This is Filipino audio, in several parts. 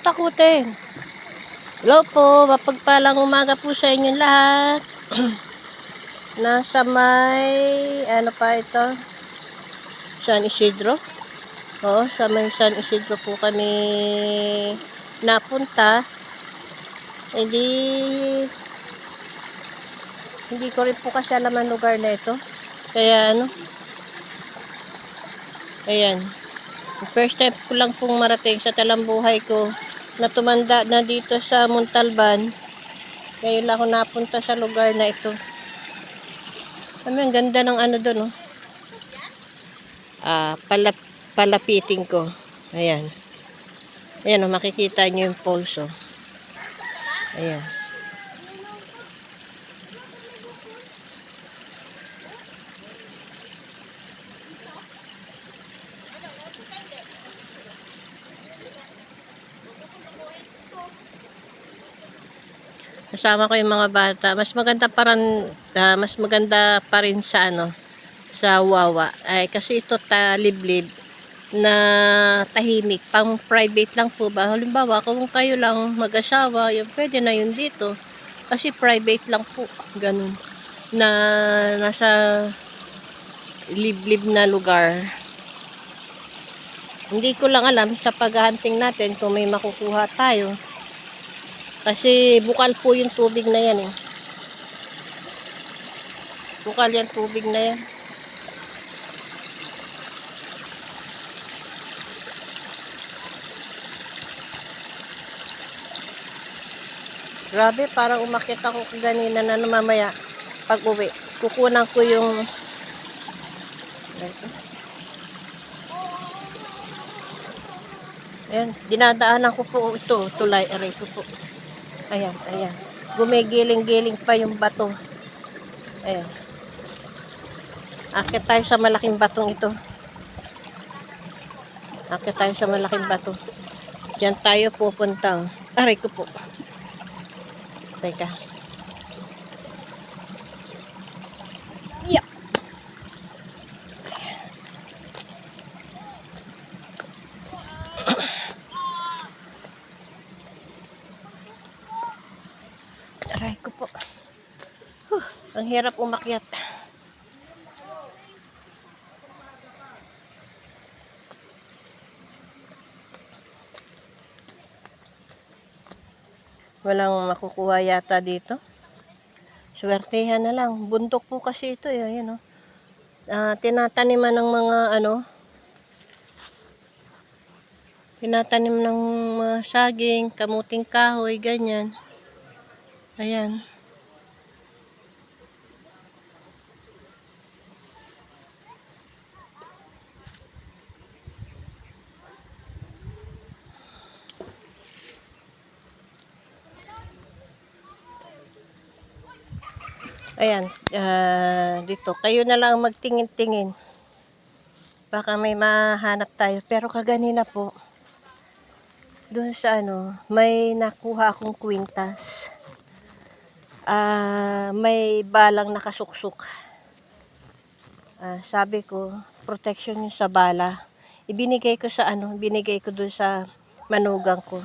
takutin. Hello po, mapagpalang umaga po sa inyo lahat. Nasa may, ano pa ito? San Isidro. Oo, sa may San Isidro po kami napunta. Hindi ko rin po kasi alam ang lugar na ito. Kaya ano, ayan. First time ko lang pong marating sa talambuhay ko na tumanda na dito sa Montalban. Ngayon lang ako napunta sa lugar na ito. Ang ganda ng ano doon, oh. Palapitin ko. Ayan. Ayan, oh, makikita nyo yung poles, oh. Ayan. Kasama ko yung mga bata. Mas maganda pa rin sa ano, sa Wawa. Ay kasi ito liblib na tahimik, pang private lang po ba. Halimbawa, kung kayo lang mag-asawa, yun pwede na yun dito. Kasi private lang po, ganun. Na nasa liblib na lugar. Hindi ko lang alam sa paghahunting natin kung may makukuha tayo. Kasi bukal po yung tubig na yan, eh. Bukal yan tubig na yan. Grabe, parang umakyat ako kanina na mamaya pag uwi. Kukunan ko yung ayan, dinadaanan ko po ito, tulay, aray ko po. Ayan, ayan. Gumigiling-giling pa yung bato. Ayan. Akit tayo sa malaking batong ito. Akit tayo sa malaking bato. Diyan tayo pupunta. Aray ko po. Teka. Yeah. Aray ko po. Ang hirap umakyat. Walang makukuha yata dito. Swertehan na lang. Bundok po kasi ito, eh. Ayan, oh. Tinataniman ng mga tinatanim ng mga saging, kamuting kahoy, ganyan. Ayan. Ayan, dito. Kayo na lang magtingin-tingin. Baka may mahanap tayo. Pero kaganina po, doon sa ano, may nakuha akong kwintas. May balang nakasuksok. Sabi ko, protection yun sa bala. Ibinigay ko sa ano, binigay ko doon sa manugang ko.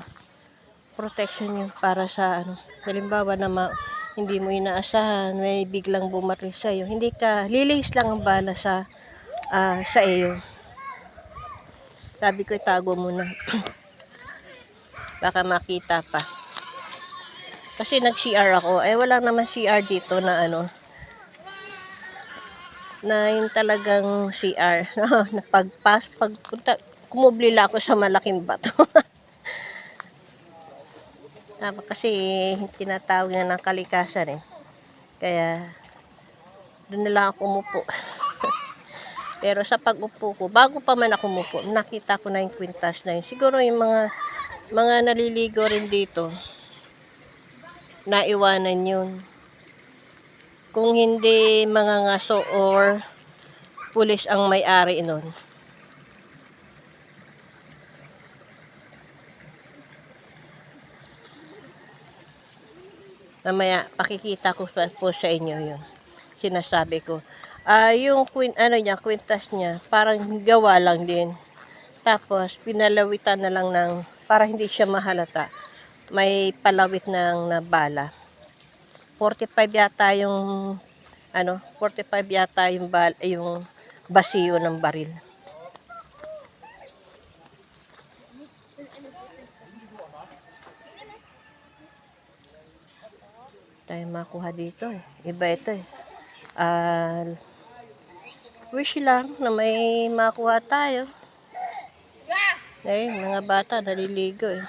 Protection yun para sa ano, halimbawa na hindi mo inaasahan, may biglang bumaril sa iyo. Hindi ka, lilis lang ang bala sa iyo. Sabi ko, itago mo na. Baka makita pa. Kasi nag-CR ako. Wala naman CR dito na ano, na yung talagang CR. Pagpunta, kumublila ako sa malaking bato. Kasi tinatawag na ng kalikasan, eh. Kaya doon na lang ako umupo. Pero sa pag-upo ko, bago pa man ako umupo, nakita ko na yung kwintas na yun. Siguro yung mga naliligo rin dito, naiwanan yun. Kung hindi mga ngaso or pulis ang may-ari nun. Mamaya pakikita ko po sa inyo yun. Sinasabi ko. Yung kwintas niya, parang gawa lang din. Tapos pinalawitan na lang ng para hindi siya mahalata. May palawit ng na bala. 45 yata yung 45 yata yung basiyo ng baril. Tayo makuha dito eh. Iba ito eh. Wish lang na may makuha tayo. Ayun, mga bata naliligo eh.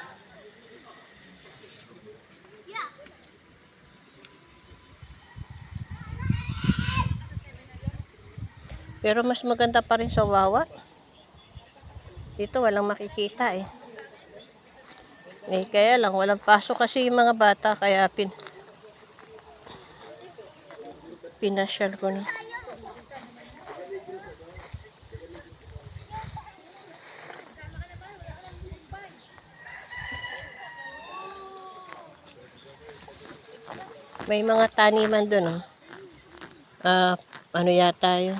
Pero mas maganda pa rin sa Wawa. Dito walang makikita eh. Kaya lang walang pasok kasi yung mga bata kaya pinasyal ko na. May mga taniman doon oh. Ano yata yun?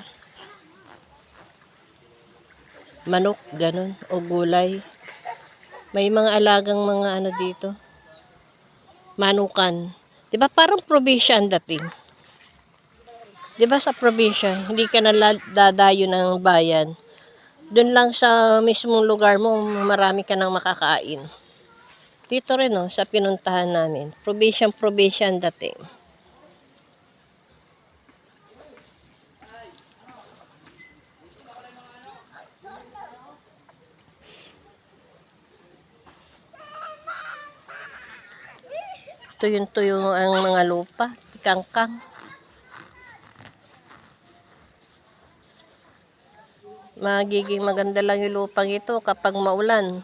Manok, ganun. O gulay. May mga alagang mga ano dito. Manukan. Diba parang probinsya ang dating? Diba sa probinsya, hindi ka na dadayo ng bayan. Doon lang sa mismong lugar mo, marami ka nang makakain. Dito rin oh, sa pinuntahan namin. Probinsya ang dating. Tuyong-tuyo ang mga lupa, kangkang. Magiging maganda lang yung lupang ito kapag maulan.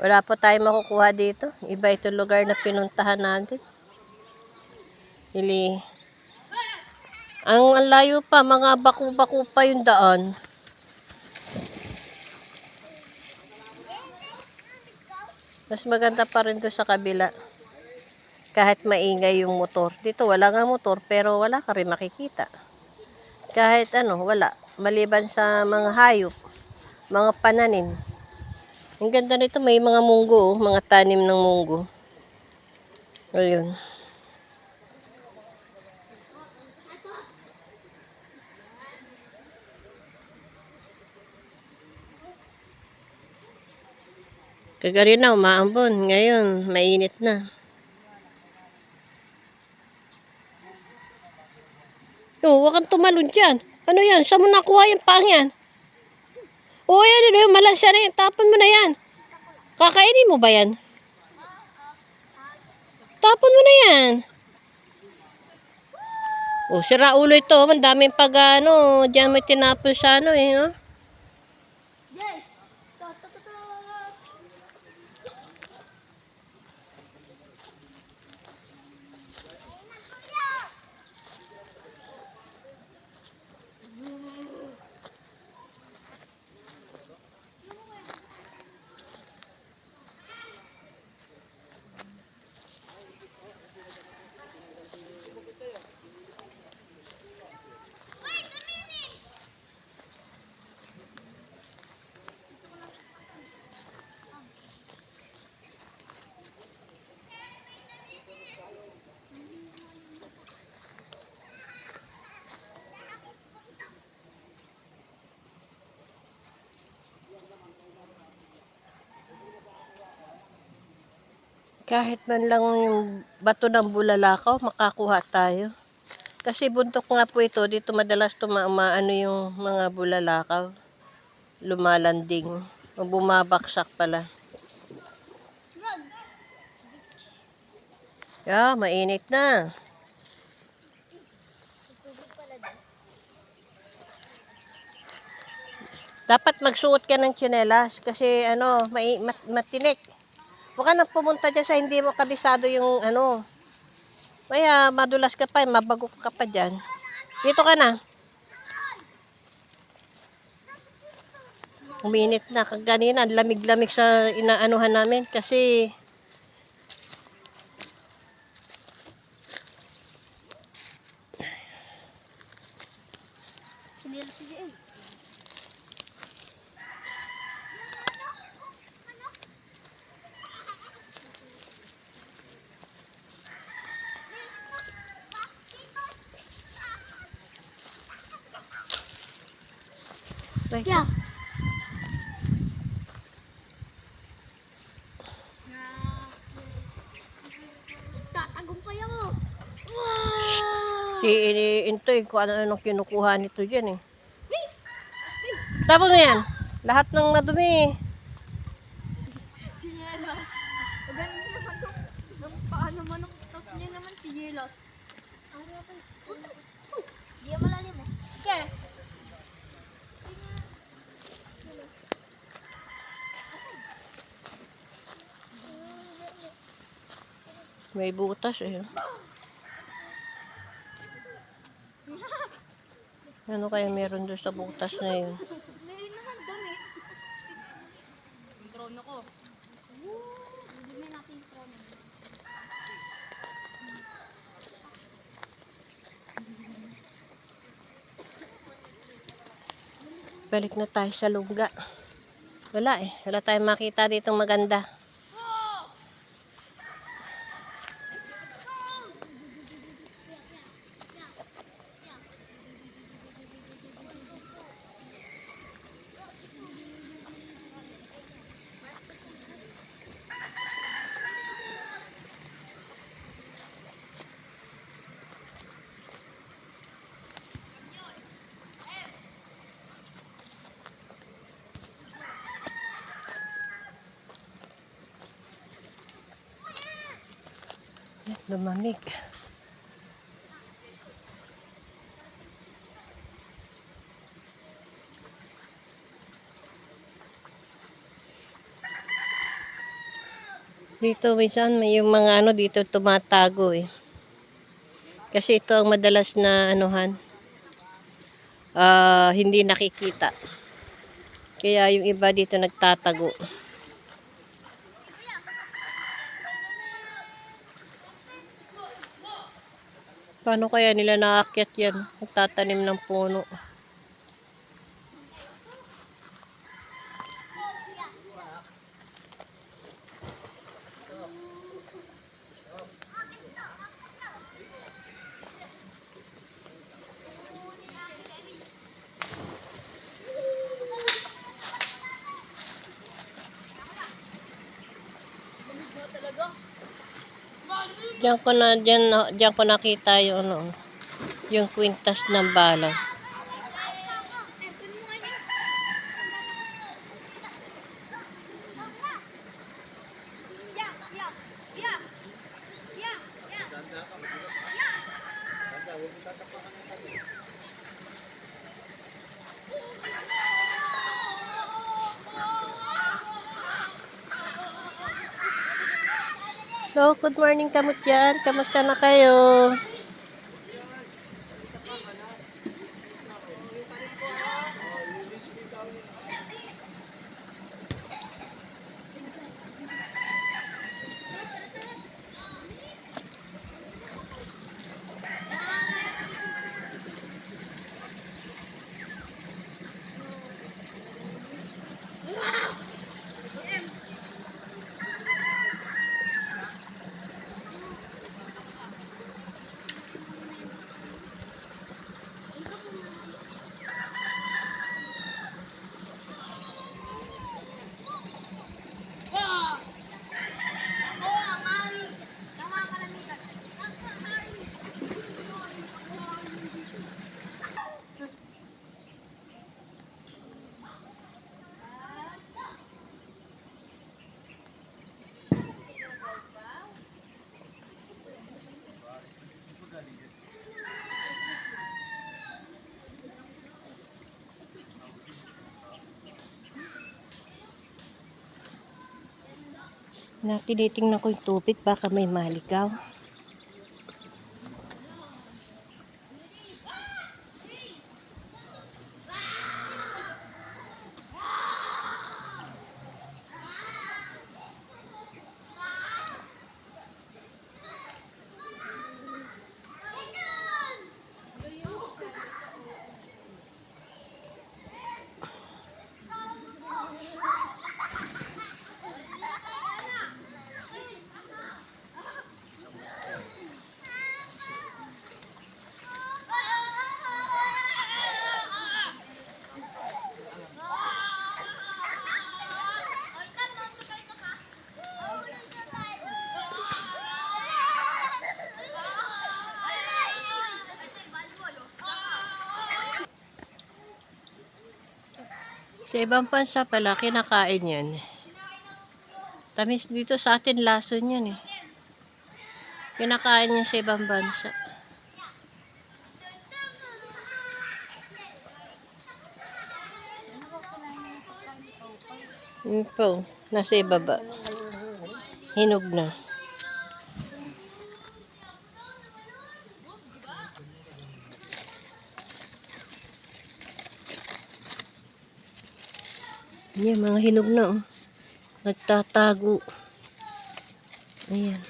Wala po tayong makukuha dito. Iba itong lugar na pinuntahan natin. Ang layo pa, mga baku-baku pa yung daan. Mas maganda pa rin doon sa kabila. Kahit maingay yung motor. Dito wala nga motor pero wala ka rin makikita. Kahit wala. Maliban sa mga hayop, mga pananim. Ang ganda nito, may mga munggo, mga tanim ng munggo. Ayun. Kagabi na, umaambon. Ngayon, mainit na. Huwag kang tumalon dyan. Ano yan? Saan mo nakuha yung pang yan? O yan, yung malansa na yan. Tapon mo na yan. Kakainin mo ba yan? Tapon mo na yan. O, sira ulo ito. Ang daming diyan may tinapon sa no? Kahit man lang yung bato ng bulalakaw, makakuha tayo. Kasi buntok nga po ito, dito madalas umaano yung mga bulalakaw. Lumalanding. O bumabaksak pala. Mainit na. Dapat magsuot ka ng tsinelas kasi matinik. Huwag ka nang pumunta dyan sa hindi mo kabisado yung Kaya madulas ka pa, mabagok ka pa dyan. Dito ka na. Uminit na. Kanina, lamig-lamig sa inaanuhan namin kasi nila si JM. Like, Yeah. Tatagumpay ako. si Intoy, kung ano-anong kinukuha nito dyan eh. Tapos mo yan. Lahat ng nadumi. Tinielas. Ganun naman to. Nung paano manok, tapos niya naman tinielas. Di malalim mo. Okay. May butas eh. Ano kaya meron doon sa butas na yun? Meron naman damit. Yung trono ko. Dumi natin yung trono. Balik na tayo sa lungga. Wala eh. Wala tayong makita ditong maganda. Lumamig. Dito minsan may yung mga ano dito tumatago eh. Kasi ito ang madalas na anuhan. Hindi nakikita. Kaya yung iba dito nagtatago. Paano kaya nila naakyat yan? Nagtatanim ng puno. Diyan ko nakita yung ano, yung kwintas ng bala. Hello, good morning kamot dyan. Kamusta na kayo? Tinitingnan ko yung tubig, baka may maligaw. Sa ibang bansa pala, kinakain yan. Tamis dito sa atin, lason yan eh. Kinakain yan sa ibang bansa. Yun po, nasa ibaba. Hinog na. Yan, mga hinog na oh. Nagtatago. Ayan.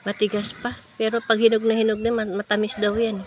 Matigas pa. Pero pag hinog na matamis daw yan.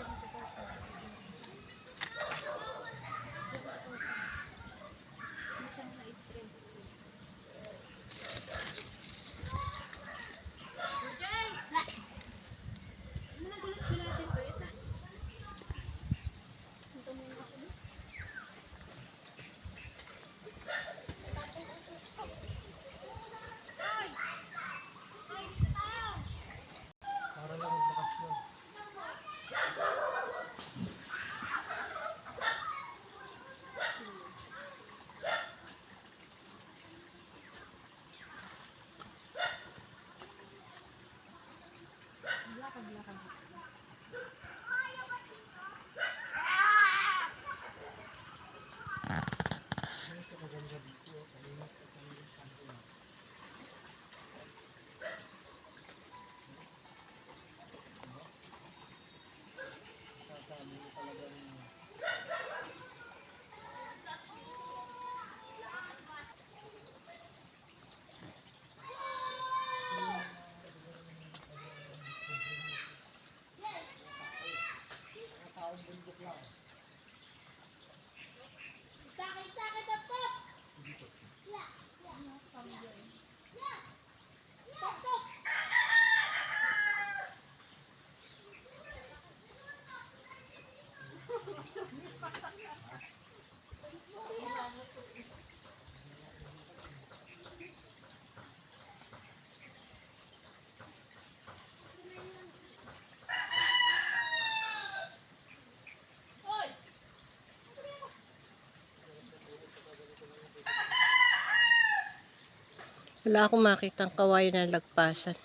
Wala akong makitang kawayan na lagpasan.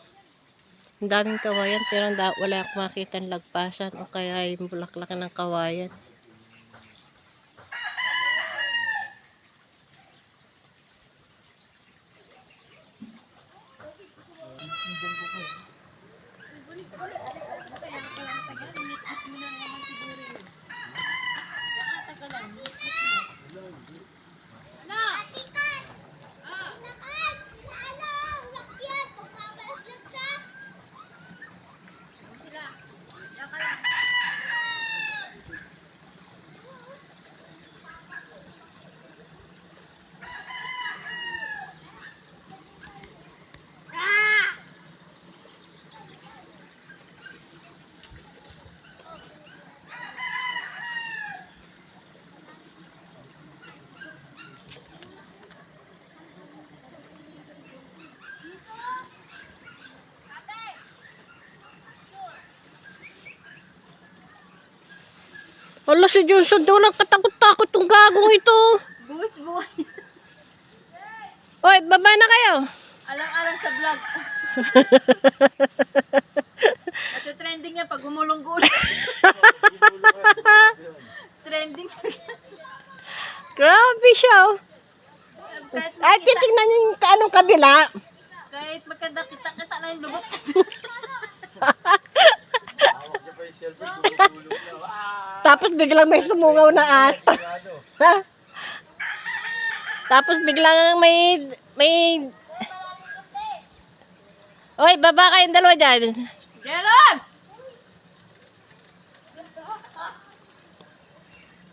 Ang daming kawayan pero wala akong makitang lagpasan o kaya yung bulaklak ng kawayan. Wala si Johnson daw nagkatakot-takot tong gagong ito. Buwis buhay. Hoy, baba na kayo. Alang-alang sa vlog. Mati-trending niya pag gumulong-gulong. Trending. Grabe siya oh. Ay, titignan niyo yung anong kabila. Kahit magkanda kita na yung lubok. Tapos biglang may sumungaw na as. Tapos biglang may Oy, baba kayong dalawa dyan. Jeron!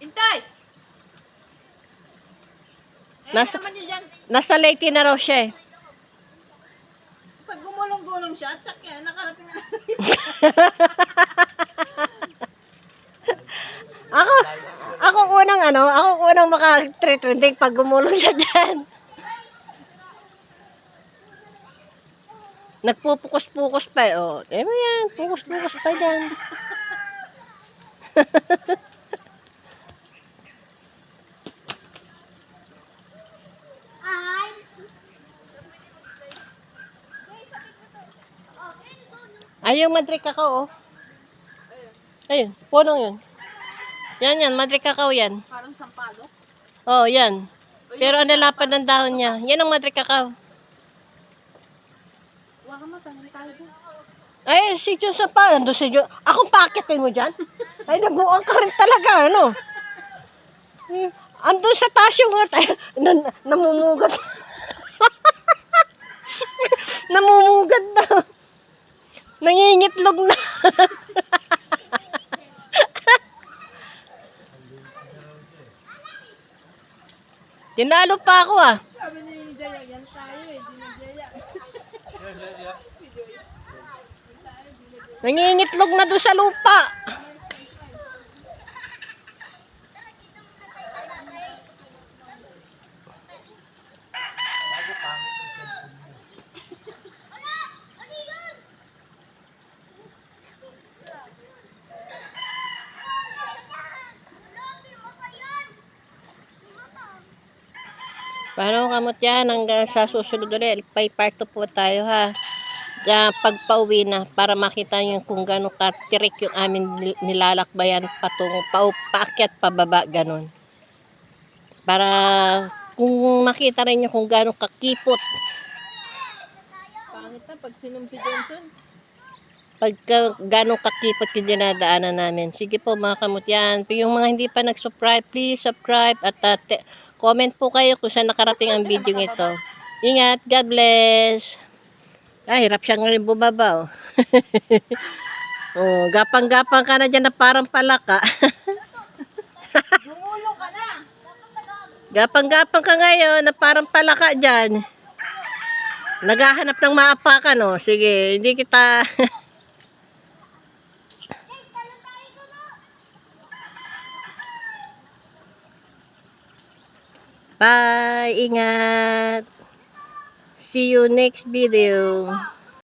Intay! Naman yun dyan. Nasa Leyte na raw siya eh. Pag gumulong-gulong siya, tsak yan, nakarating na. Ako unang maka-trending pag gumulong siya dyan. Nagpupukus-pukus pa eh. Oh, mo yan. Pukus-pukus pa dyan. Ay! Guys, sabi ko to. Oh, Ay, yung Madrid Cacao, oh. Ayun, punong yun. Yan, Madrid Cacao yan. parang sampalo. Oh, yan. Pero ang lalapad ng dahon niya. Yan ang Madrid Cacao. Huwag ka matangin tayo doon. Ay, si Diyos sa pa. Nandun si Diyos. Akong pakitin mo dyan? Ay, nabuang ka rin talaga, ano? Andun sa taas yung namumugad. Namumugad na. Nangingitlog na. Tinalo pa ako ah. Sabi ni Jaya, yan tayo eh. Di na Jaya. Nangingitlog na doon sa lupa. Paano kamot yan? Hanggang sa susunod ulit. Part 2 po tayo ha. Pagpauwi na para makita nyo kung gano'ng katirik yung amin nilalakbayan patungo, paakyat, pababa, ganon. Para kung makita rin nyo kung gano'ng kakipot. Pangit na pag sinom si Johnson. Pagka gano'ng kakipot yung dinadaanan namin. Sige po mga kamutyan. Yung mga hindi pa nag-subscribe, please subscribe at comment po kayo kung saan nakarating ang video ito. Ingat, God bless. Hirap siya ngayon bumaba, oh. Oh, gapang-gapang ka na dyan na parang palaka. Gumulong ka na! Gapang-gapang ka ngayon na parang palaka dyan. Naghahanap ng maapakan, oh. Sige, hindi kita... Bye, ingat. See you next video.